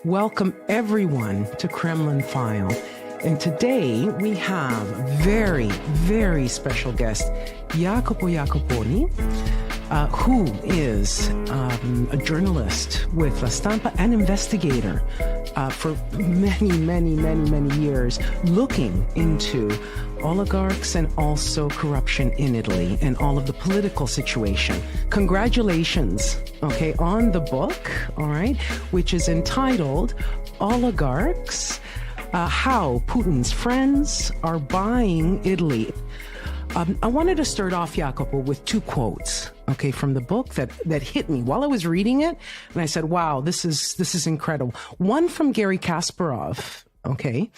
Welcome everyone to KremlinFile. And today we have very, very special guest, Jacopo Iacoboni, who is a journalist with La Stampa, an investigator for many years, looking into oligarchs and also corruption in Italy and all of the political situation. Congratulations, okay, on the book, all right, which is entitled Oligarchs, How Putin's Friends Are Buying Italy. I wanted to start off, Jacopo, with two quotes, okay, from the book that hit me while I was reading it, and I said, wow, this is incredible. One from Garry Kasparov, okay,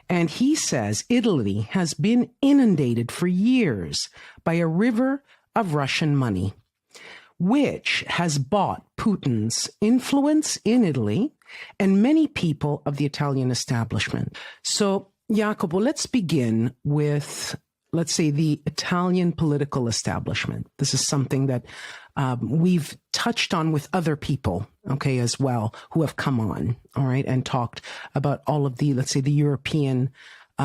and he says, Italy has been inundated for years by a river of Russian money, which has bought Putin's influence in Italy and many people of the Italian establishment. So, Jacopo, let's begin with, let's say, the Italian political establishment. This is something that we've touched on with other people, okay, as well, who have come on, all right, and talked about all of the, let's say, the European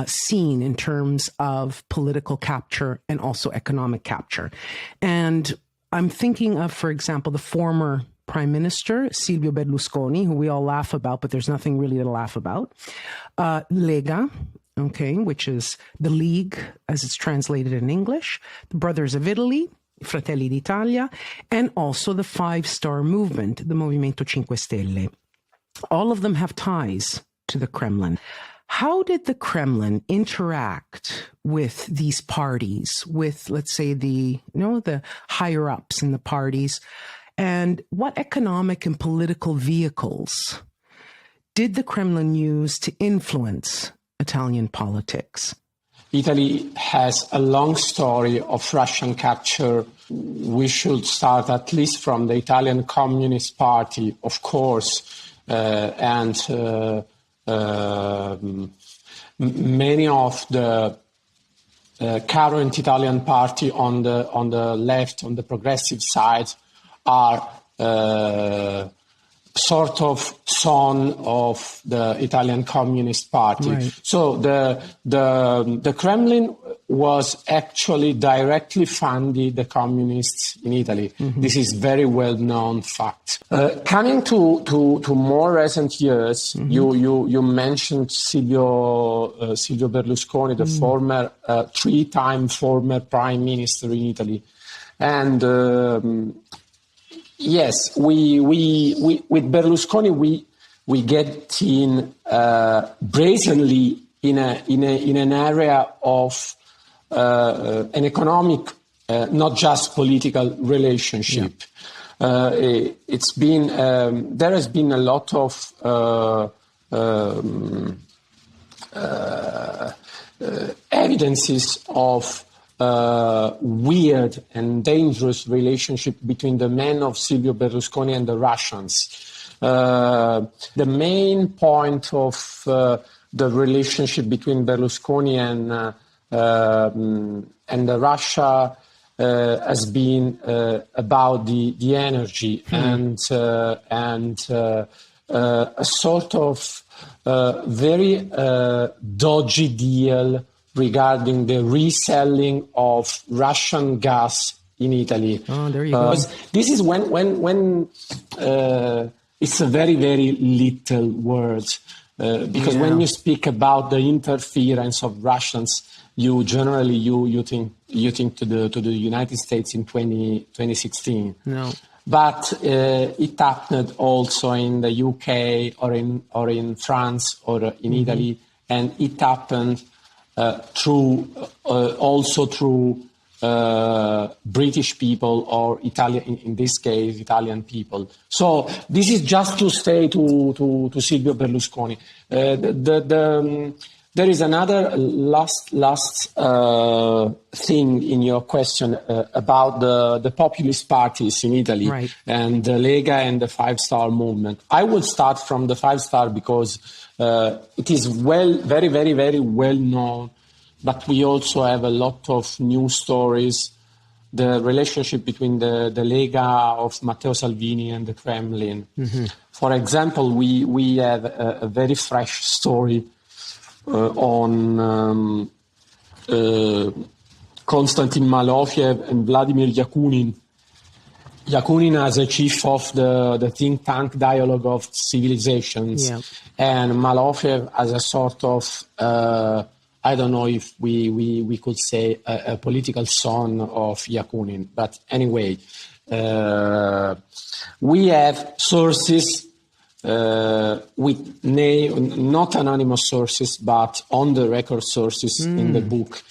scene in terms of political capture and also economic capture. And I'm thinking of, for example, the former Prime Minister, Silvio Berlusconi, who we all laugh about, but there's nothing really to laugh about. Lega, okay, which is the League, as it's translated in English, the Brothers of Italy, Fratelli d'Italia, and also the Five-Star Movement, the Movimento Cinque Stelle. All of them have ties to the Kremlin. How did the Kremlin interact with these parties, with, let's say, the higher-ups in the parties, and what economic and political vehicles did the Kremlin use to influence Italian politics? Italy has a long story of Russian capture. We should start at least from the Italian Communist Party, of course, and many of the current Italian party on the left, on the progressive side, are sort of son of the Italian Communist Party. Right. So the Kremlin was actually directly funding the communists in Italy. Mm-hmm. This is very well-known fact. Coming to more recent years, mm-hmm. you mentioned Silvio Berlusconi, the former three-time former prime minister in Italy, and yes, we with Berlusconi we get in brazenly in an area of an economic, not just political relationship. Yeah. It's been there has been a lot of evidences of weird and dangerous relationship between the men of Silvio Berlusconi and the Russians. The main point of the relationship between Berlusconi and Russia has been about the energy and a sort of very dodgy deal regarding the reselling of Russian gas in Italy. Oh, there you go. This is when it's a very, very little word. Because when you speak about the interference of Russians, you generally you think to the United States in 2016. No. But it happened also in the UK or in France or in mm-hmm. Italy, and it happened through British people or Italian, in this case, Italian people. So this is just to stay to Silvio Berlusconi. There is another last thing in your question about the populist parties in Italy, right, and the Lega and the Five-Star Movement. I will start from the Five-Star because it is very, very well known, but we also have a lot of news stories the relationship between the Lega of Matteo Salvini and the Kremlin. For example, we have a very fresh story on Konstantin Malofev and Vladimir Yakunin. Yakunin as a chief of the think tank Dialogue of Civilizations, and Malofev as a sort of, I don't know if we could say a political son of Yakunin. But anyway, we have sources with not anonymous sources, but on-the-record sources in the book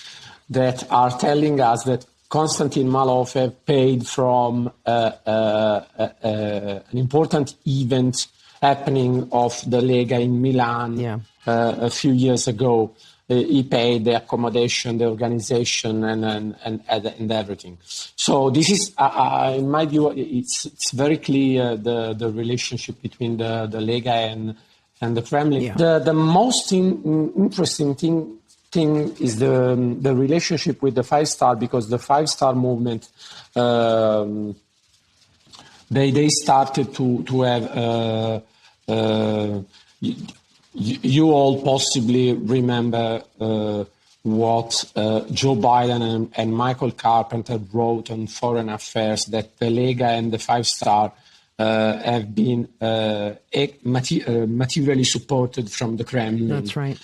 that are telling us that Konstantin Malofev paid from an important event happening of the Lega in Milan a few years ago. He paid the accommodation, the organization, and everything. So this is, in my view, it's very clear the relationship between the Lega and the Kremlin. Yeah. The most interesting thing is the relationship with the Five Star, because the Five Star movement they started to have. You all possibly remember what Joe Biden and Michael Carpenter wrote on Foreign Affairs, that the Lega and the Five Star have been materially supported from the Kremlin. That's right.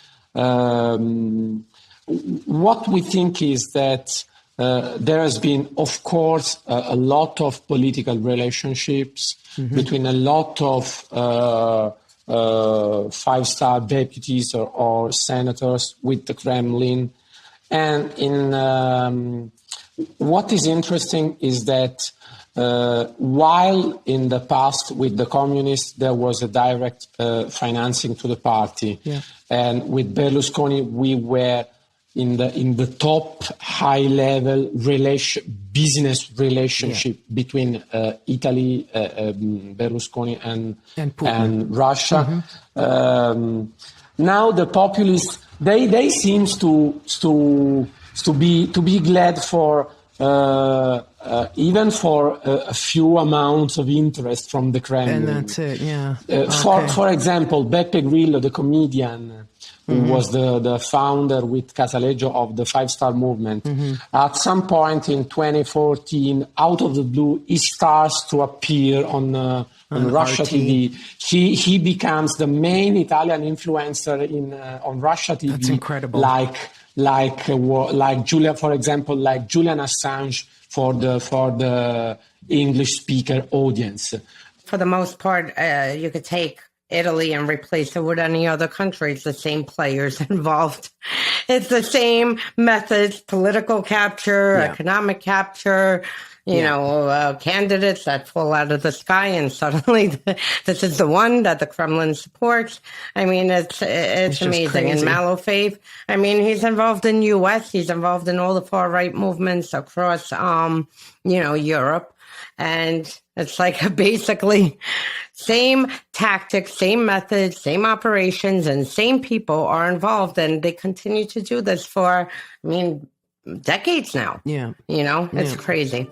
What we think is that there has been, of course, a lot of political relationships between a lot of five-star deputies or senators with the Kremlin. And what is interesting is that while in the past with the communists there was a direct financing to the party, and with Berlusconi we were in the top high-level business relationship between Italy, Berlusconi, and Russia. Now the populists they seem to be glad for even for a few amounts of interest from the Kremlin. And that's it, yeah. For example, Beppe Grillo, the comedian, who was the founder with Casaleggio of the Five Star movement. At some point in 2014, out of the blue, he starts to appear on Russia RT. TV. He becomes the main Italian influencer on Russia TV. That's incredible. Like Julia, for example, like Julian Assange for the English speaker audience. For the most part, you could take Italy and replace it with any other country. It's the same players involved. It's the same methods: political capture, economic capture. You know, candidates that fall out of the sky, and suddenly this is the one that the Kremlin supports. I mean, it's amazing. And Malofev, I mean, he's involved in U.S. He's involved in all the far right movements across, Europe, and it's like basically same tactics, same methods, same operations, and same people are involved, and they continue to do this for, decades now. Yeah, it's crazy.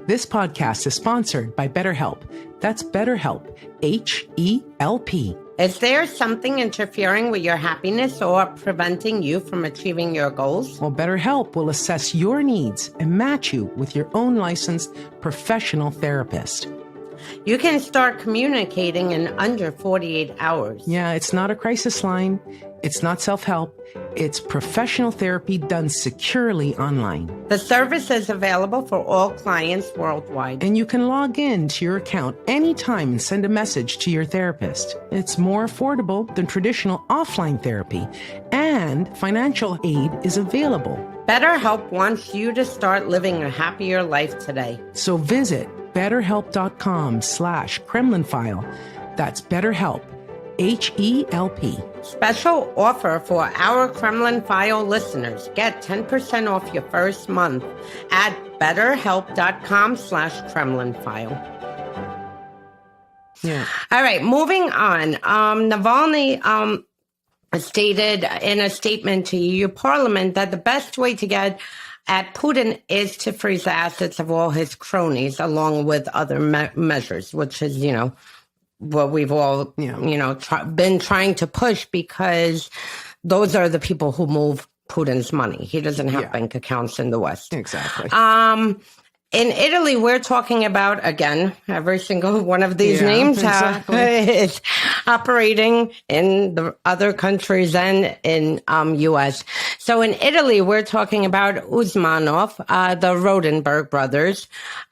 This podcast is sponsored by BetterHelp. That's BetterHelp, H-E-L-P. Is there something interfering with your happiness or preventing you from achieving your goals? Well, BetterHelp will assess your needs and match you with your own licensed professional therapist. You can start communicating in under 48 hours. Yeah, it's not a crisis line. It's not self-help. It's professional therapy done securely online. The service is available for all clients worldwide. And you can log in to your account anytime and send a message to your therapist. It's more affordable than traditional offline therapy, and financial aid is available. BetterHelp wants you to start living a happier life today. So visit BetterHelp.com/KremlinFile. That's BetterHelp, H-E-L-P. Special offer for our KremlinFile listeners. Get 10% off your first month at BetterHelp.com/KremlinFile. Yeah. All right, moving on. Navalny stated in a statement to EU Parliament that the best way to get at Putin is to freeze the assets of all his cronies, along with other measures, which is, what we've all, been trying to push, because those are the people who move Putin's money. He doesn't have bank accounts in the West. Exactly. In Italy, we're talking about, again, every single one of these names is operating in the other countries and in U.S. So in Italy, we're talking about Usmanov, the Rodenberg brothers,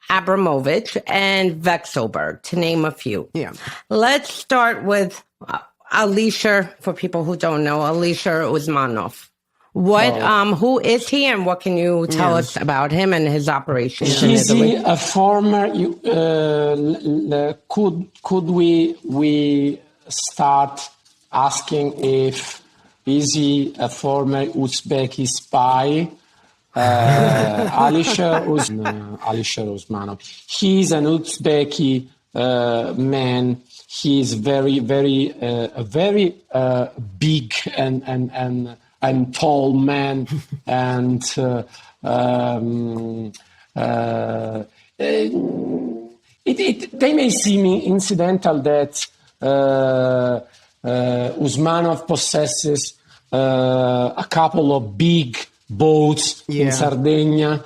Abramovich, and Vekselberg, to name a few. Yeah. Let's start with Alisher, for people who don't know, Alisher Usmanov. Who is he, and what can you tell us about him and his operations in Italy? Is he a former, could we start asking is he a former Uzbeki spy? Alisher Usmanov. He's an Uzbeki man. He's very big and tall man, and they may seem incidental that Usmanov possesses a couple of big boats in Sardinia.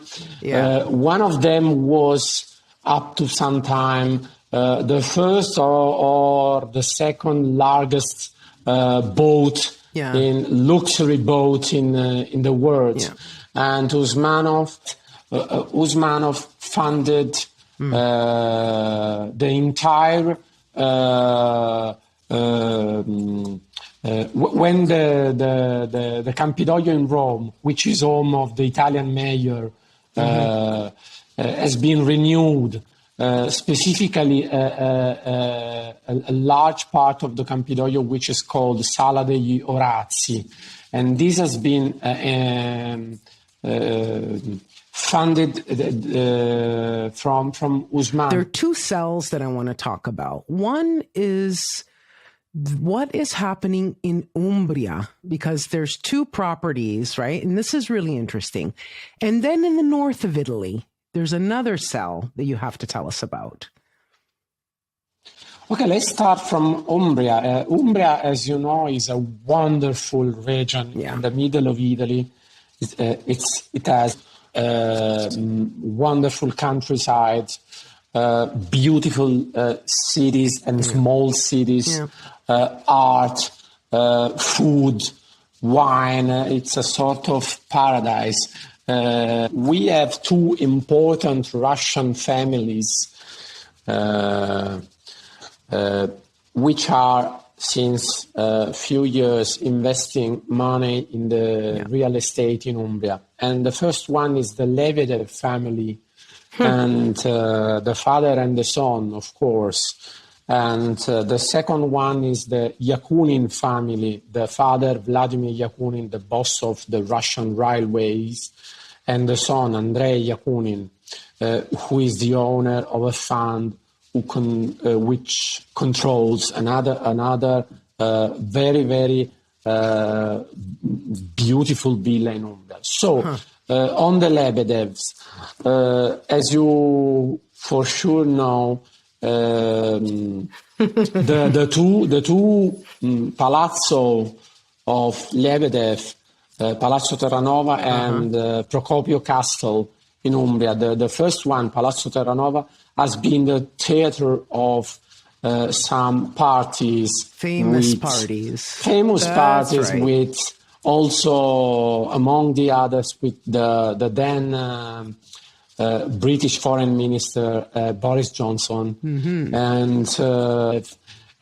One of them was, up to some time, the first or the second largest boat, in luxury boat in the world. And Usmanov funded the entire when the Campidoglio in Rome, which is home of the Italian mayor, has been renewed. Specifically, a large part of the Campidoglio, which is called Sala degli Orazzi, and this has been funded from Usmanov. There are two cells that I want to talk about. One is what is happening in Umbria, because there's two properties, right? And this is really interesting. And then in the north of Italy, there's another cell that you have to tell us about. Okay, let's start from Umbria. Umbria, as you know, is a wonderful region in the middle of Italy. It has wonderful countryside, beautiful cities and small cities, art, food, wine. It's a sort of paradise. We have two important Russian families which are, since a few years, investing money in the real estate in Umbria. And the first one is the Lebedev family, and the father and the son, of course. And the second one is the Yakunin family, the father, Vladimir Yakunin, the boss of the Russian railways, and the son, Andrei Yakunin, who is the owner of a fund which controls another very, very beautiful villa in Umbria. So, on the Lebedevs, as you for sure know, the two palazzo of Lebedev, Palazzo Terranova and Procopio Castle in Umbria. The first one, Palazzo Terranova, has been the theater of some parties. Famous parties. Famous parties, right. With also, among the others, with the then British Foreign Minister Boris Johnson.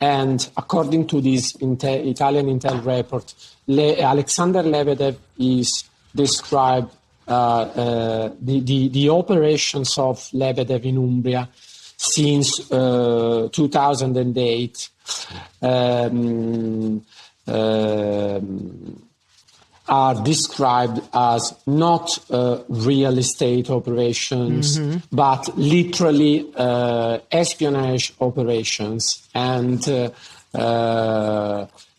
And according to this Italian Intel report, Alexander Lebedev is described the operations of Lebedev in Umbria since 2008 are described as not real estate operations, but literally espionage operations. And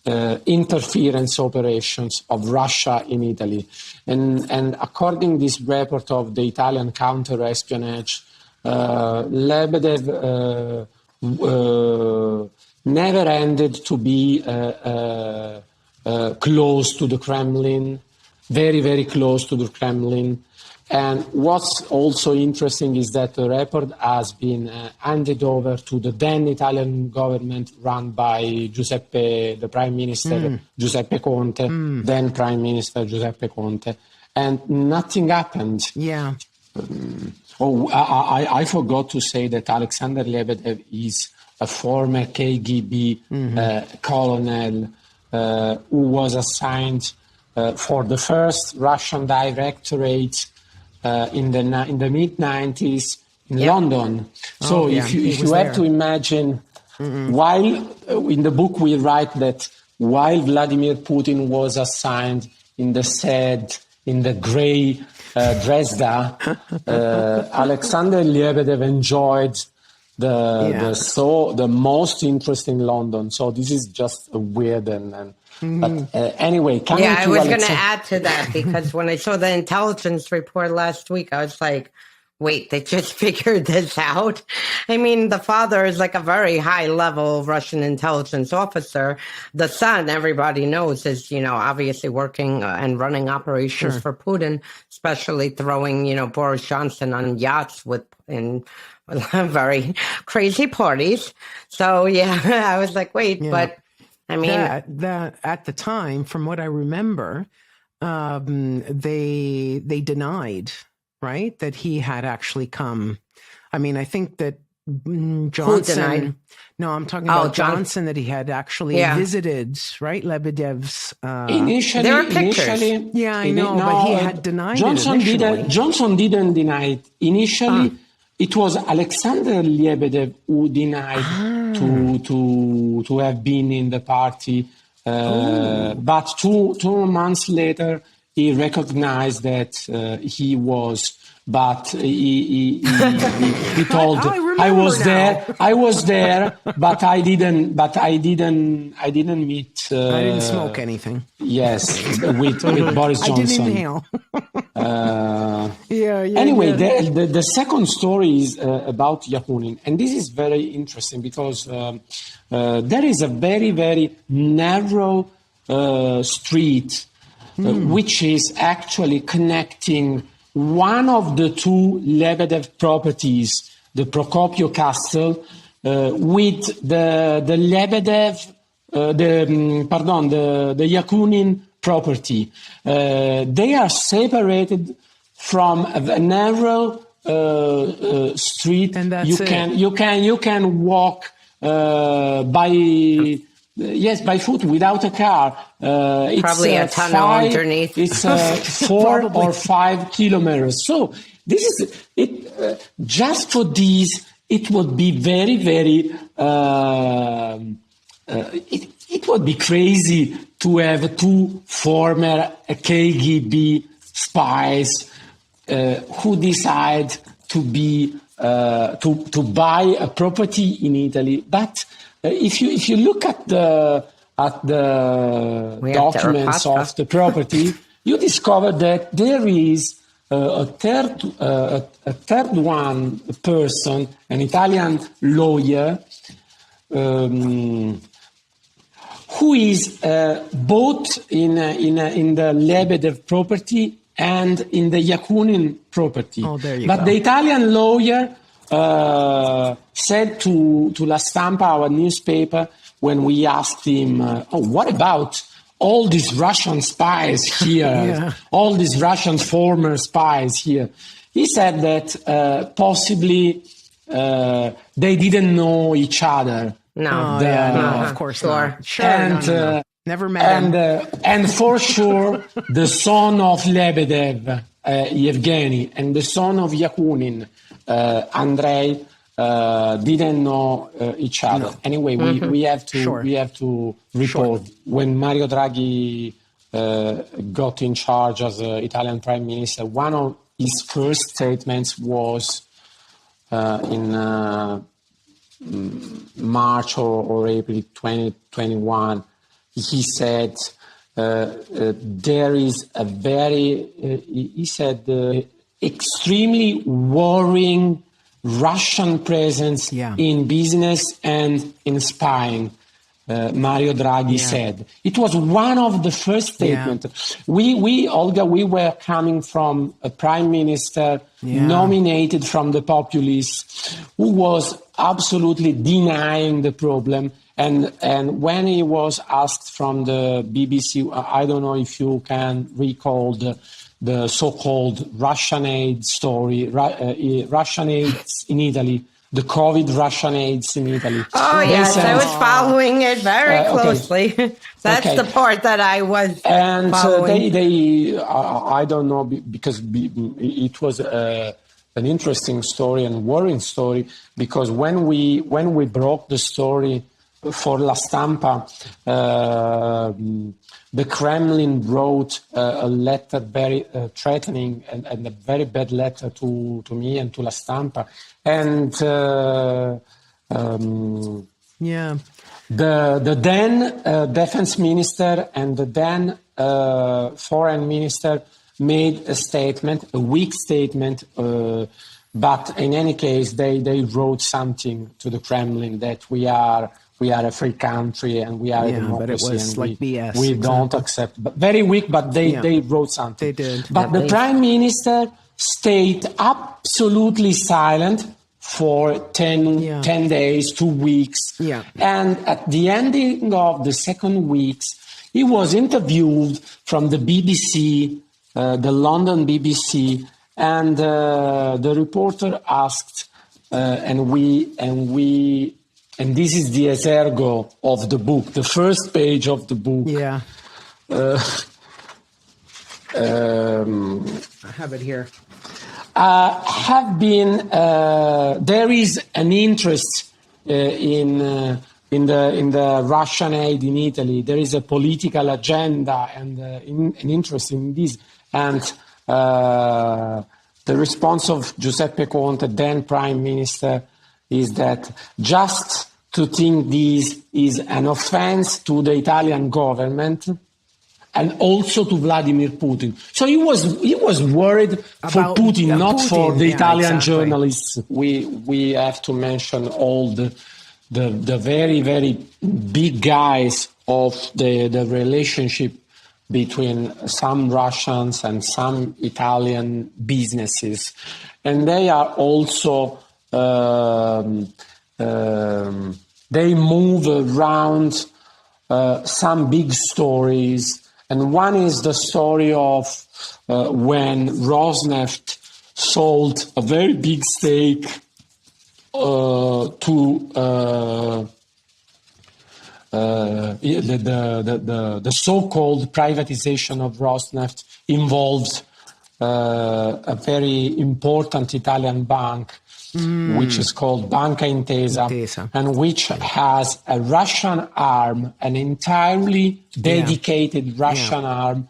interference operations of Russia in Italy. And according to this report of the Italian counter-espionage, Lebedev never ended to be close to the Kremlin, very, very close to the Kremlin. And what's also interesting is that the report has been handed over to the then Italian government run by Giuseppe, the Prime Minister, Giuseppe Conte, then Prime Minister Giuseppe Conte, and nothing happened. Yeah. I forgot to say that Alexander Lebedev is a former KGB colonel who was assigned for the first Russian directorate in the mid-90s in London. So if you have to imagine, while in the book we write that while Vladimir Putin was assigned in the grey Dresda, Alexander Lebedev enjoyed the most interesting London. So this is just weird but anyway, I was going to add to that because when I saw the intelligence report last week, I was like, wait, they just figured this out? I mean, the father is like a very high-level Russian intelligence officer. The son, everybody knows, is, obviously working and running operations for Putin, especially throwing, Boris Johnson on yachts in very crazy parties. So, I was like, wait, but... I mean, that at the time, from what I remember, they denied, right, that he had actually come. I mean, I think that Johnson. Who denied? No, I'm talking about Johnson, that he had actually visited, right, Lebedev's. Initially, there were pictures. I know, but he had denied it. Johnson didn't deny it initially. It was Alexander Lebedev who denied to have been in the party, but two months later he recognized that he was. But he told, I was there, but I didn't meet. I didn't smoke anything. Yes, with Boris Johnson. I didn't inhale. Anyway, the second story is about Yakunin, and this is very interesting because there is a very, very narrow street which is actually connecting one of the two Lebedev properties, the Procopio Castle, with the Lebedev, the Yakunin property. They are separated from a narrow street. And that's you can walk by foot without a car. It's probably a tunnel underneath. It's 4 or 5 kilometers. So this is it. Just for these, it would be very, very. It would be crazy to have two former KGB spies who decide to buy a property in Italy, but. If you look at the documents of the property, you discover that there is a third person, an Italian lawyer, who is both in the Lebedev property and in the Yakunin property. Oh, there you go. The Italian lawyer said to La Stampa, our newspaper, when we asked him, what about all these Russian spies here, all these Russian former spies here? He said that possibly they didn't know each other. No, of course not. Sure, and, never met him. And for sure, the son of Lebedev, Yevgeny, and the son of Yakunin, Andrei, didn't know each other. No. Anyway, we have to report when Mario Draghi got in charge as Italian Prime Minister. One of his first statements was in March or April 2021 he said there is a very, he said, extremely worrying Russian presence in business and in spying. Mario Draghi said. It was one of the first statements. We, Olga, we were coming from a prime minister nominated from the populists who was absolutely denying the problem. And when he was asked from the BBC, I don't know if you can recall the so-called Russian aid story, Russian aids in Italy. The COVID Russian aids in Italy. Oh, yes, I was following it very closely. Okay. That's the part that I was following. They I don't know, because it was an interesting story and worrying story, because when we broke the story for La Stampa, the Kremlin wrote a letter very threatening and a very bad letter to me and to La Stampa. And the then defense minister and the then foreign minister made a statement, a weak statement, but in any case they wrote something to the Kremlin that we are a free country and we are a democracy, but it was like BS. We don't accept. But very weak, but they wrote something. They did. But the prime minister stayed absolutely silent for 10 days, 2 weeks. Yeah. And at the ending of the second week, he was interviewed from the BBC, the London BBC, and the reporter asked, and this is the exergo of the book, the first page of the book. Yeah. I have it here. There is an interest in the Russian aid in Italy. There is a political agenda and an interest in this. And the response of Giuseppe Conte, then Prime Minister, is that just to think this is an offense to the Italian government and also to Vladimir Putin. So he was worried for Putin, not for the Italian journalists. We have to mention all the very, very big guys of the relationship between some Russians and some Italian businesses. And they are also, they move around some big stories. And one is the story of when Rosneft sold a very big stake to the so-called privatization of Rosneft involved a very important Italian bank, which is called Banca Intesa, and which has a Russian arm, an entirely dedicated Russian arm,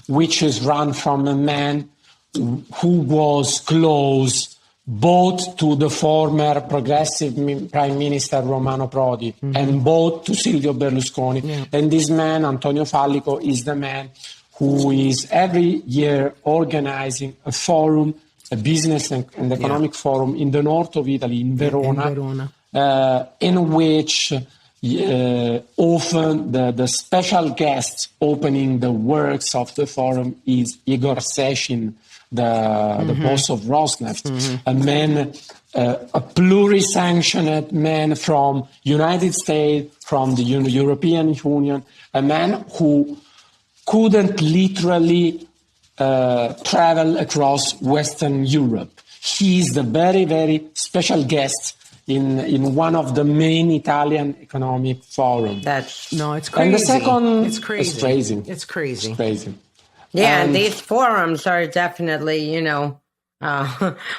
which is run from a man who was close both to the former progressive Prime Minister Romano Prodi and both to Silvio Berlusconi. And this man, Antonio Fallico, is the man who is every year organizing a forum, a business and economic forum in the north of Italy, in Verona, in which often the special guest opening the works of the forum is Igor Sechin, the boss of Rosneft, a man, a pluri-sanctioned man from United States, from the European Union, a man who couldn't literally travel across Western Europe. He is the very, very special guest in one of the main Italian economic forums. It's crazy. And the second, it's crazy. It's crazy. Yeah, and these forums are definitely,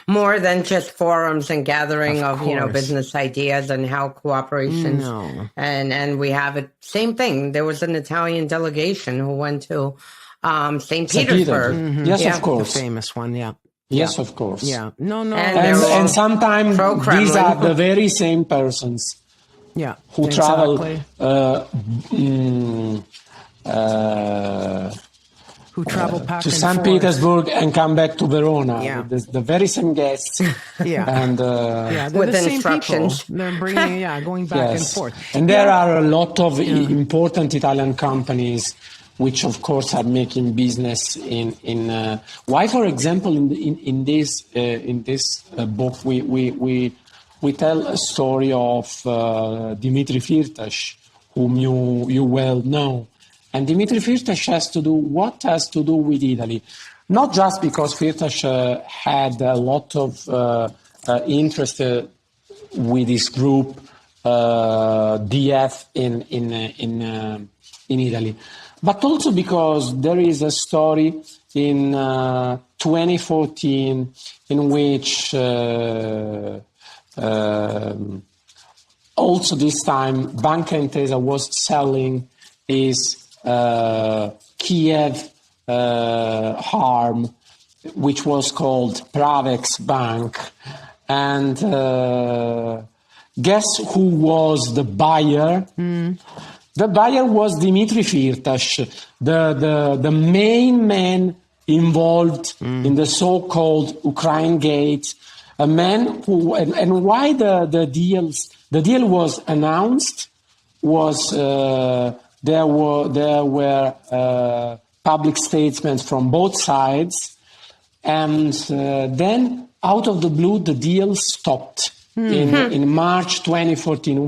more than just forums and gathering of business ideas and how cooperation. And we have it. Same thing. There was an Italian delegation who went to St. Petersburg. Yes, of course. The famous one, Yes, of course. Yeah. No. And sometimes these are the very same persons Yeah, who exactly. Who travel back to and St. forth. Petersburg and come back to Verona. Yeah. The very same guests. Yeah. And Yeah, they're With the same instructions. people. They're bringing, going back and forth. And there are a lot of important Italian companies which, of course, are making business in. Why, for example, in this book, we tell a story of Dimitri Firtash, whom you well know. And Dimitri Firtash has to do with Italy, not just because Firtash had a lot of interest with his group DF in Italy, but also because there is a story in 2014 in which also this time Banca Intesa was selling his Kiev arm, which was called Pravex Bank, and guess who was the buyer? The buyer was Dimitri Firtash, the main man involved in the so-called Ukraine Gate, a man who, and why the deal was announced was there were public statements from both sides, and then out of the blue the deal stopped in March 2014.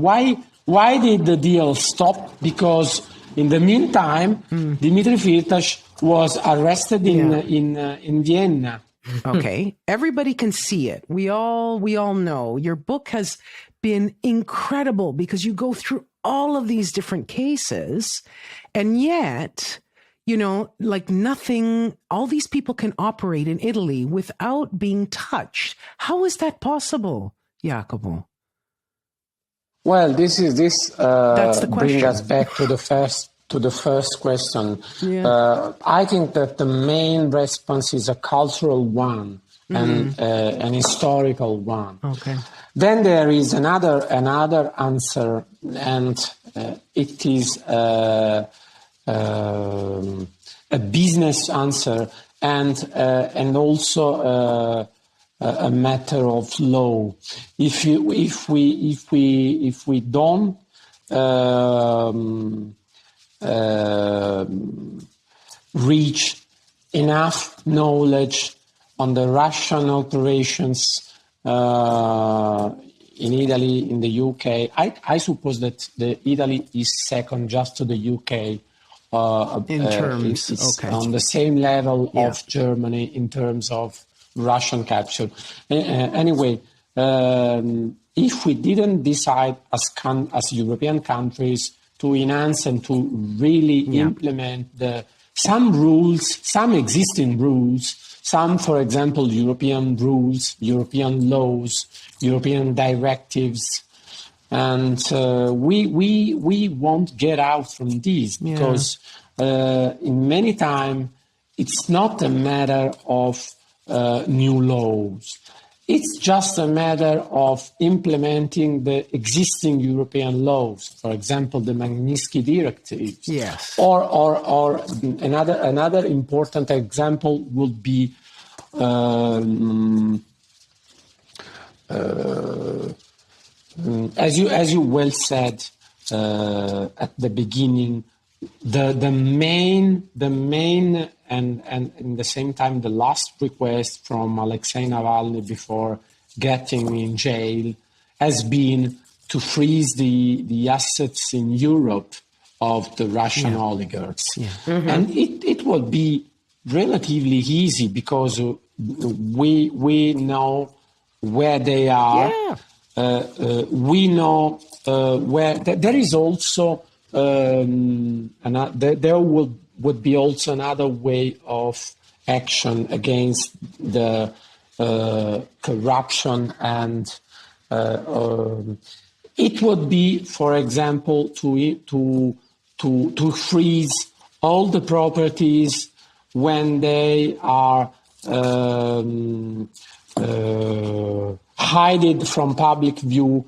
Why did the deal stop? Because in the meantime, Dimitri Firtash was arrested in Vienna. Okay, everybody can see it. We all know your book has been incredible because you go through all of these different cases, and yet, like nothing, all these people can operate in Italy without being touched. How is that possible, Jacopo? Well, this That's the question. brings us back to the first question. Yeah. I think that the main response is a cultural one and an historical one. Okay. Then there is another answer, and it is a business answer and also a matter of law. If we don't reach enough knowledge on the Russian operations in Italy, in the UK, I suppose that Italy is second just to the UK. In terms, it's okay. on the same level of Germany in terms of Russian capture. Anyway, if we didn't decide as European countries to enhance and to really implement some existing rules, some, for example, European rules, European laws, European directives, and we won't get out from these because in many times it's not a matter of new laws. It's just a matter of implementing the existing European laws, for example, the Magnitsky directives. Yes. Or another important example would be as you well said at the beginning, the main and in the same time the last request from Alexei Navalny before getting in jail has been to freeze the assets in Europe of the Russian oligarchs. And it will be relatively easy because we know where they are. We know where there is also there would be also another way of action against the corruption, and it would be, for example, to freeze all the properties when they are hidden from public view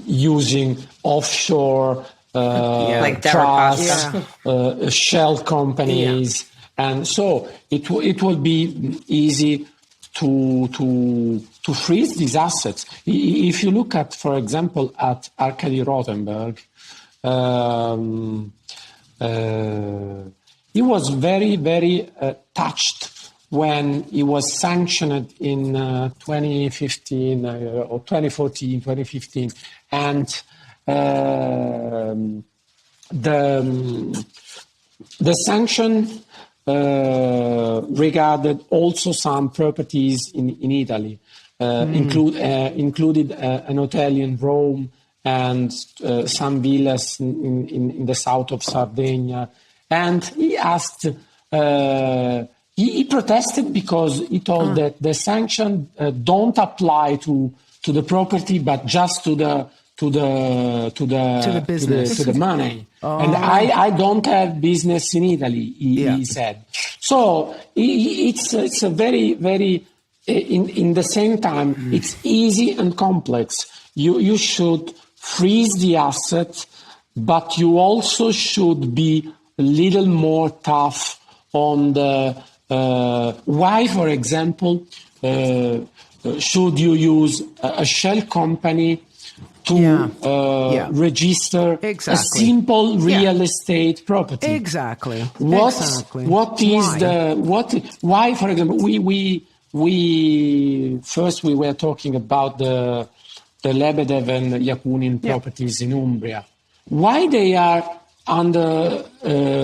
using offshore like trusts, shell companies, and so it will be easy to freeze these assets. If you look at, for example, at Arkady Rotenberg, he was very, very touched when he was sanctioned in 2015 or 2014, 2015, and the sanction regarded also some properties in Italy, included an hotel in Rome and some villas in the south of Sardinia. And he asked, he protested because he told that the sanction don't apply to the property, but just to the business, to the money. And I don't have business in Italy, he said. So it's a very, very, in the same time, it's easy and complex. You should freeze the asset, but you also should be a little more tough on the why, for example, should you use a shell company to register a simple real estate property? Exactly. Why, for example, we first we were talking about the Lebedev and Yakunin properties in Umbria. Why they are under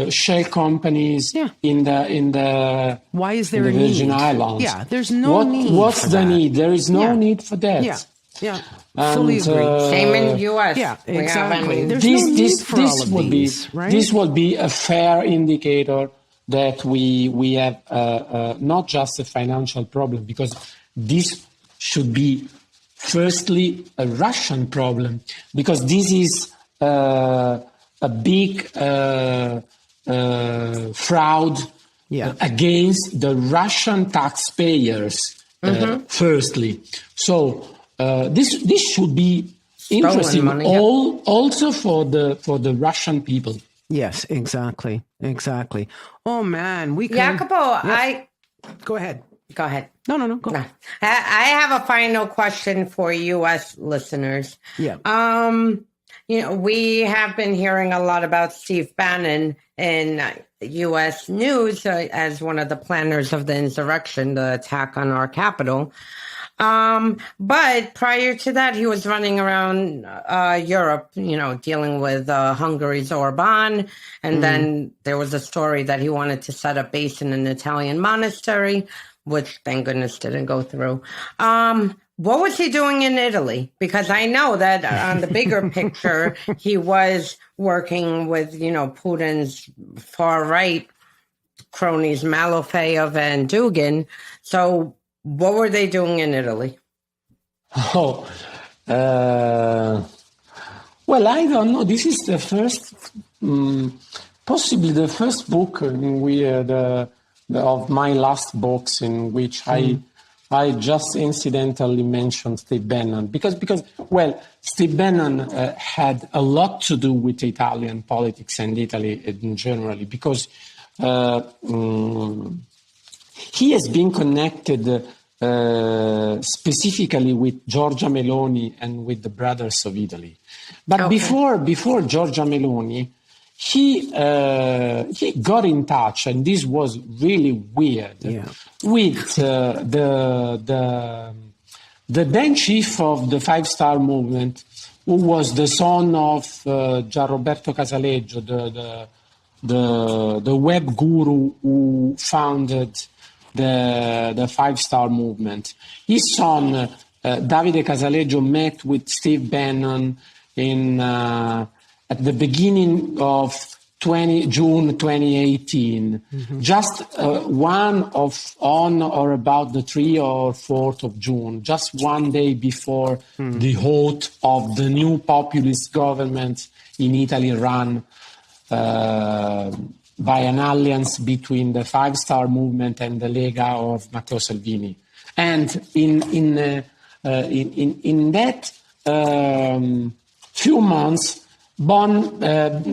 shell companies in the why is there the a Virgin need? Islands? Yeah, there's no need. What's for the that. need? There is no need for that. Yeah, fully agree. Same in the U.S. Yeah, exactly. There's This no need for all of these, right? This will be a fair indicator that we have not just a financial problem, because this should be firstly a Russian problem, because this is a big fraud against the Russian taxpayers. Firstly, so this should be interesting money, also for the Russian people. Yes, exactly. Oh man, we can. Jacopo, Go ahead. Go ahead. No, go. No. I have a final question for U.S. listeners. Yeah. We have been hearing a lot about Steve Bannon in U.S. news as one of the planners of the insurrection, the attack on our Capitol. But prior to that, he was running around Europe, dealing with Hungary's Orban. And then there was a story that he wanted to set up base in an Italian monastery, which thank goodness didn't go through. What was he doing in Italy? Because I know that on the bigger picture, he was working with, Putin's far-right cronies, Malofeyev and Dugin. So what were they doing in Italy? Well, I don't know. This is the first, possibly the first book of my last books in which I just incidentally mentioned Steve Bannon because Steve Bannon had a lot to do with Italian politics and Italy in generally, because he has been connected specifically with Giorgia Meloni and with the Brothers of Italy. But before Giorgia Meloni, he got in touch, and this was really weird, with the then chief of the Five Star Movement, who was the son of Gianroberto Casaleggio, the web guru who founded the Five Star Movement. His son, Davide Casaleggio, met with Steve Bannon at the beginning of June 2018, just on or about the 3rd or 4th of June, just one day before the oath of the new populist government in Italy run by an alliance between the Five Star Movement and the Lega of Matteo Salvini. And in that few months,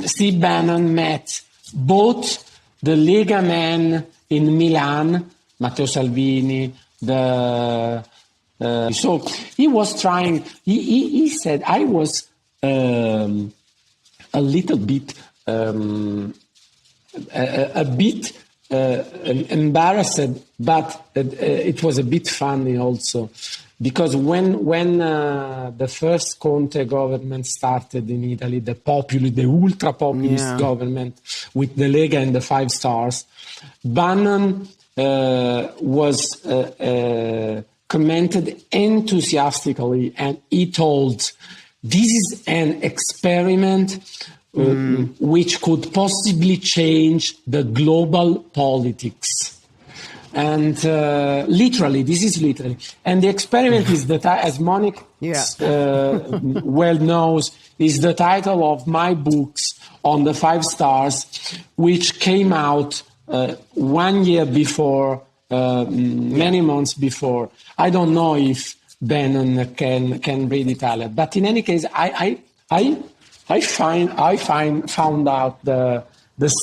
Steve Bannon met both the Lega men in Milan, Matteo Salvini, so he was trying, he said, I was a little bit, embarrassed, but it was a bit funny also. Because when the first Conte government started in Italy, the ultra-populist government with the Lega and the 5 Stars, Bannon was commented enthusiastically, and he told, this is an experiment which could possibly change the global politics. And literally, this is literally. And the experiment is that, as Monique well knows, is the title of my books on the 5 Stars, which came out 1 year before, many months before. I don't know if Bannon can read Italian, but in any case, I found out the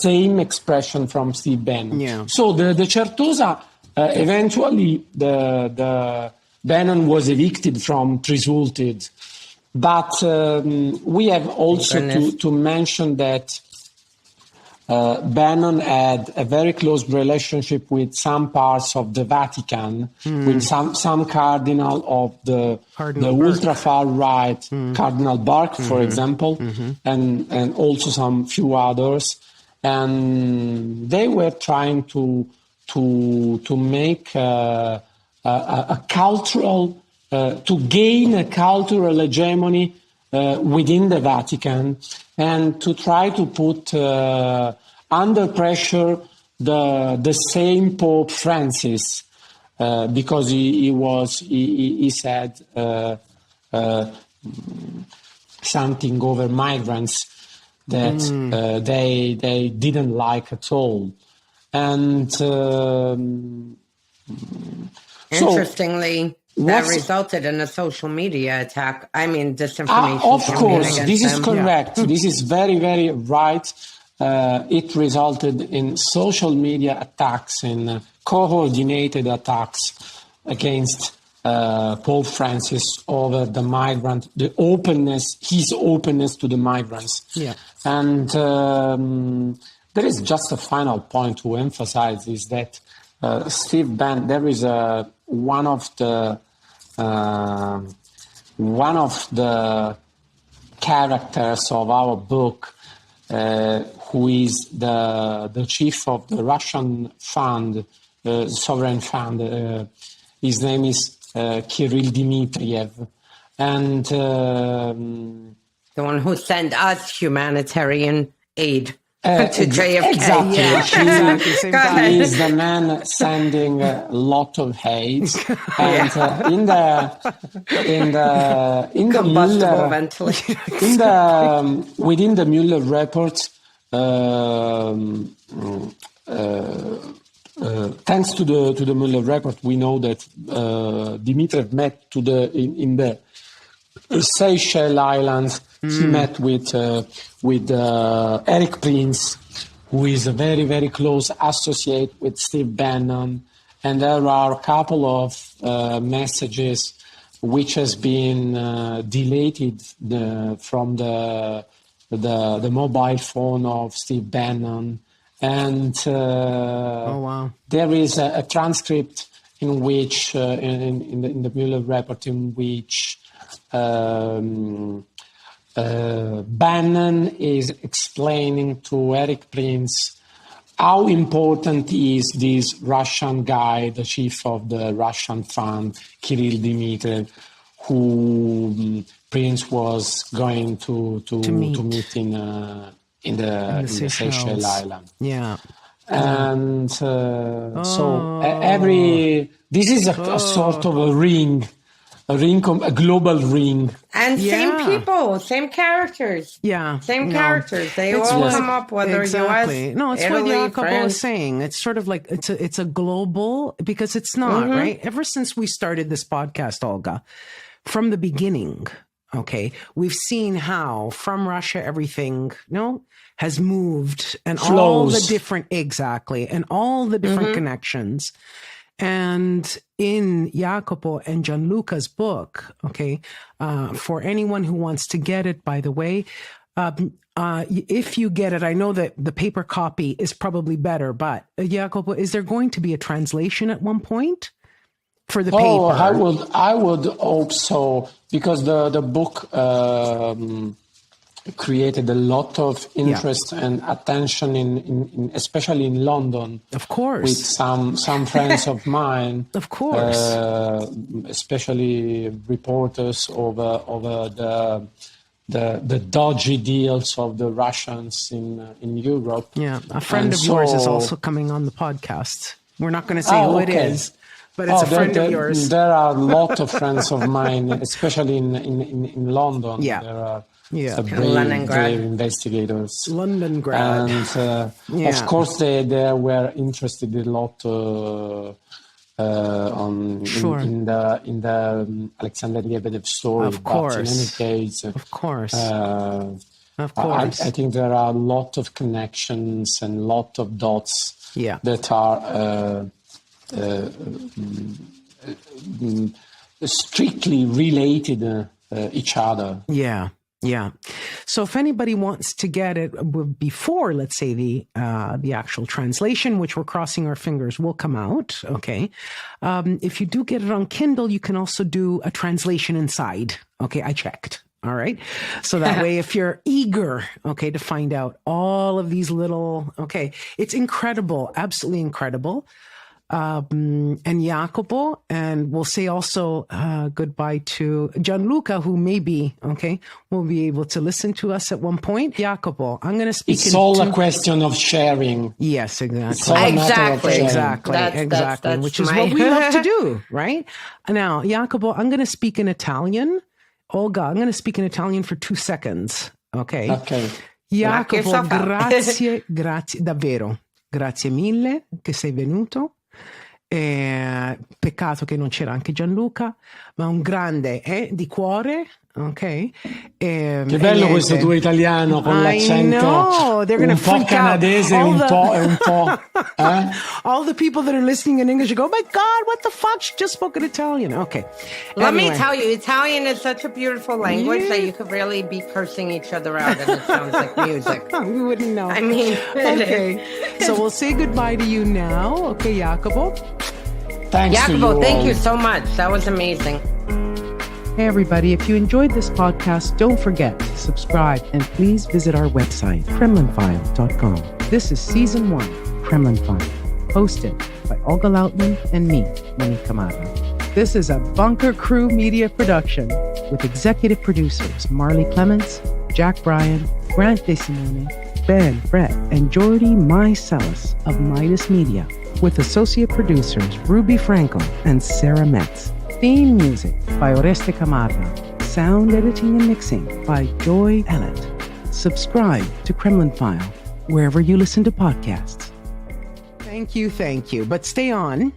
same expression from Steve Bannon. Yeah. So the Certosa, eventually the Bannon was evicted from Trisulted, but we have also to mention that Bannon had a very close relationship with some parts of the Vatican, with some cardinal of the ultra far right, Cardinal Bark, for example, and also some few others. And they were trying to make a cultural, to gain a cultural hegemony within the Vatican, and to try to put under pressure the same Pope Francis, because he said something over migrants that they didn't like at all. And interestingly, that resulted in a social media attack. I mean, disinformation. Of course, this is correct. Yeah. This is very, very right. It resulted in social media attacks and coordinated attacks against Pope Francis over the migrant, his openness to the migrants. Yeah. And there is just a final point to emphasize, is that Steve Bannon, there is one of the characters of our book, who is the chief of the Russian fund, sovereign fund. His name is Kirill Dmitriev, and the one who sent us humanitarian aid to JFK. Exactly. Yeah. He is the man sending a lot of hate. And Combustible ventilator. within the Mueller report, thanks to the Mueller report, we know that Dmitriev met in the Seychelles Islands. He met with Eric Prince, who is a very, very close associate with Steve Bannon. And there are a couple of messages which has been deleted from the mobile phone of Steve Bannon. And there is a transcript in which, in the Mueller report, in which Bannon is explaining to Eric Prince how important is this Russian guy, the chief of the Russian fund, Kirill Dmitriev, who Prince was going to meet in the Seychelles Island. Yeah. And this is a sort of a ring, a global ring. And same people, same characters. Yeah. Same characters. They all come up, whether exactly. US, No, it's Italy, what Jacopo France. is saying. It's sort of like, it's a global, because it's not, right? Ever since we started this podcast, Olga, from the beginning, okay, we've seen how from Russia everything, has moved and Flows. all the different, and all the different connections. And in Jacopo and Gianluca's book, okay, for anyone who wants to get it, by the way, if you get it, I know that the paper copy is probably better, but Jacopo, is there going to be a translation at one point for the paper? I would hope so, because the book created a lot of interest and attention in especially in London. Of course. With some friends of mine. Of course. Especially reporters over the dodgy deals of the Russians in Europe. Yeah, a friend of yours is also coming on the podcast. We're not going to say who it is, but it's a friend of yours. There are a lot of friends of mine, especially in London. Yeah. There are Brave investigators. Londongrad. And of course, they were interested a lot in the Alexander Lebedev story. Of course. But in any case, of course. I think there are a lot of connections and a lot of dots that are strictly related each other. Yeah. Yeah. So if anybody wants to get it before, let's say, the actual translation, which we're crossing our fingers will come out, okay. If you do get it on Kindle, you can also do a translation inside. Okay, I checked. All right. So that way, if you're eager, okay, to find out all of these little, it's incredible, absolutely incredible. And Jacopo, and we'll say also goodbye to Gianluca, who maybe, will be able to listen to us at one point. Jacopo, I'm going to speak. It's all a question of sharing. Yes, exactly. It's all a matter of sharing. Exactly. That's which is what we love to do, right? Now, Jacopo, I'm going to speak in Italian. Olga, I'm going to speak in Italian for 2 seconds. Okay. Jacopo, grazie davvero. Grazie mille che sei venuto. Peccato che non c'era anche Gianluca, ma un grande di cuore, Che bello questo tuo italiano con l'accento un po' canadese e un po'. All the people that are listening in English go, oh my God, what the fuck? She just spoke in Italian. Okay. Let me tell you, Italian is such a beautiful language that you could really be cursing each other out and it sounds like music. We wouldn't know. I mean, okay. So we'll say goodbye to you now. Okay, Jacopo. Thanks Jacopo, to you. Thank you so much. That was amazing. Hey everybody, if you enjoyed this podcast, don't forget to subscribe and please visit our website, KremlinFile.com. This is Season 1, Kremlin File, hosted by Olga Lautman and me, Monique Camargo. This is a Bunker Crew Media production with executive producers Marley Clements, Jack Bryan, Grant DeSimone, Ben Brett, and Jordy Mycelis of Midas Media, with associate producers Ruby Franco and Sarah Metz. Theme music by Oreste Camargo. Sound editing and mixing by Joy Ellett. Subscribe to Kremlin File wherever you listen to podcasts. Thank you. But stay on.